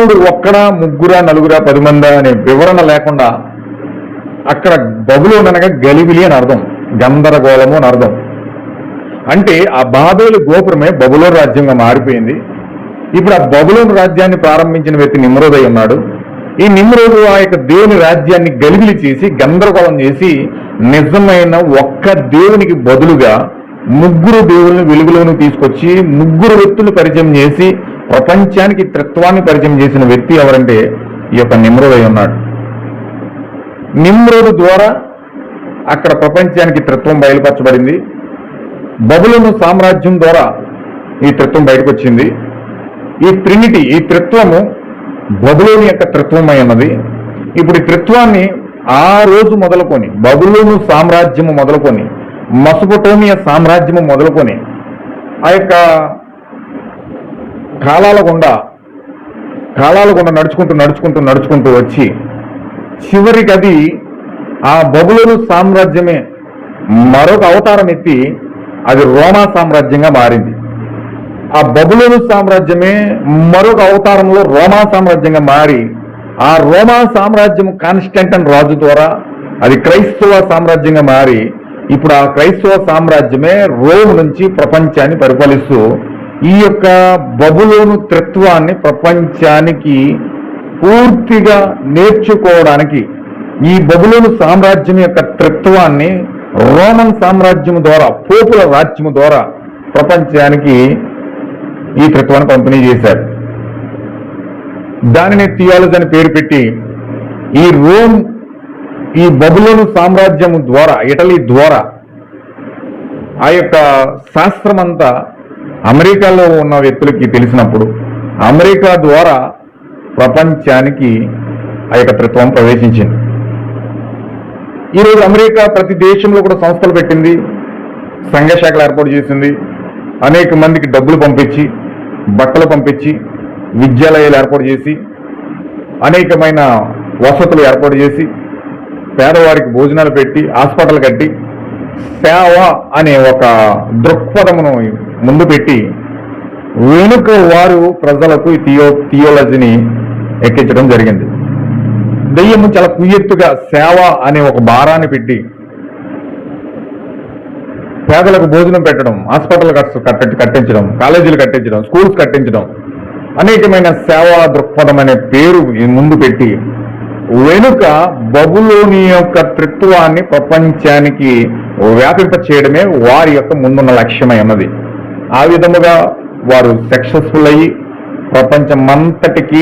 దేవుడు ఒక్కడా, ముగ్గురా, నలుగురా, 10 మందా అనే వివరణ లేకుండా అక్కడ బబులోను అనగా గలిబిలి అని అర్థం, గందరగోళము అని అర్థం. అంటే ఆ బాబేలు గోపురమే బబులోను రాజ్యంగా మారిపోయింది. ఇప్పుడు ఆ బబులోను రాజ్యాన్ని ప్రారంభించిన వ్యక్తి నిమ్రోద్ అయి ఉన్నాడు. ఈ నిమ్రోదు ఆ యొక్క దేవుని రాజ్యాన్ని గలిబిలి చేసి, గందరగోళం చేసి, నిజమైన ఒక్క దేవునికి బదులుగా ముగ్గురు దేవుల్ని వెలుగులోకి తీసుకొచ్చి ముగ్గురు వ్యక్తులు పరిచయం చేసి ప్రపంచానికి త్రిత్వాన్ని పరిచయం చేసిన వ్యక్తి ఎవరంటే ఈ యొక్క నిమ్రోద్ అయి ఉన్నాడు. నిమ్రోదు ద్వారా అక్కడ ప్రపంచానికి త్రిత్వం బయలుపరచబడింది. బబులోను సామ్రాజ్యం ద్వారా ఈ త్రిత్వం బయటకు వచ్చింది. ఈ ట్రినిటీ, ఈ త్రిత్వము బబులోను యొక్క త్రిత్వమై ఉన్నది. ఇప్పుడు ఈ త్రిత్వాన్ని ఆ రోజు మొదలుకొని, బబులోను సామ్రాజ్యము మొదలుకొని, మెసొపొటేమియా సామ్రాజ్యము మొదలుకొని, ఆ యొక్క కాలాల గుండా నడుచుకుంటూ వచ్చి చివరికి అది ఆ బబులోను సామ్రాజ్యమే మరొక అవతారం ఎత్తి అది రోమా సామ్రాజ్యంగా మారింది. ఆ బబులోను సామ్రాజ్యమే మరొక అవతారంలో రోమా సామ్రాజ్యంగా మారి, ఆ రోమా సామ్రాజ్యం కాన్స్టంటైన్ రాజు ద్వారా అది క్రైస్తవ సామ్రాజ్యంగా మారి, ఇప్పుడు ఆ క్రైస్తవ సామ్రాజ్యమే రోమ్ నుంచి ప్రపంచాన్ని పరిపాలిస్తూ ఈ యొక్క బబులోను త్రిత్వాన్ని ప్రపంచానికి పూర్తిగా నేర్చుకోవడానికి, ఈ బబులోను సామ్రాజ్యం యొక్క త్రిత్వాన్ని రోమన్ సామ్రాజ్యం ద్వారా, పోపుల రాజ్యము ద్వారా ప్రపంచానికి ఈ త్రిత్వాన్ని పంపిణీ చేశారు. దానిని థియాలజీ అని పేరు పెట్టి ఈ బబులోను సామ్రాజ్యము ద్వారా, ఇటలీ ద్వారా ఆ యొక్క శాస్త్రమంతా అమెరికాలో ఉన్న వ్యక్తులకి తెలిసినప్పుడు అమెరికా ద్వారా ప్రపంచానికి ఆ యొక్క త్రిత్వం ప్రవేశించింది. ఈరోజు అమెరికా ప్రతి దేశంలో కూడా సంస్థలు పెట్టింది, సంఘ శాఖలు ఏర్పాటు చేసింది, అనేక మందికి డబ్బులు పంపించి, బట్టలు పంపించి, విద్యాలయాలు ఏర్పాటు చేసి, అనేకమైన వసతులు ఏర్పాటు చేసి, పేదవారికి భోజనాలు పెట్టి, హాస్పిటల్ కట్టి, సేవ అనే ఒక దృక్పథమును ముందు పెట్టి వెనుక వారు ప్రజలకు థియాలజీని ఎక్కించడం జరిగింది. దెయ్యము చాలా కుయ్యెత్తుగా సేవ అనే ఒక భారాన్ని పెట్టి పేదలకు భోజనం పెట్టడం, హాస్పిటల్ కట్టించడం, కాలేజీలు కట్టించడం, స్కూల్స్ కట్టించడం, అనేకమైన సేవా దృక్పథం అనే పేరు ముందు పెట్టి వెనుక బబులోని యొక్క త్రిత్వాన్ని ప్రపంచానికి వ్యాపింప చేయడమే వారి యొక్క ముందున్న లక్ష్యమై ఉన్నది. ఆ విధముగా వారు సక్సెస్ఫుల్ అయ్యి ప్రపంచమంతటికి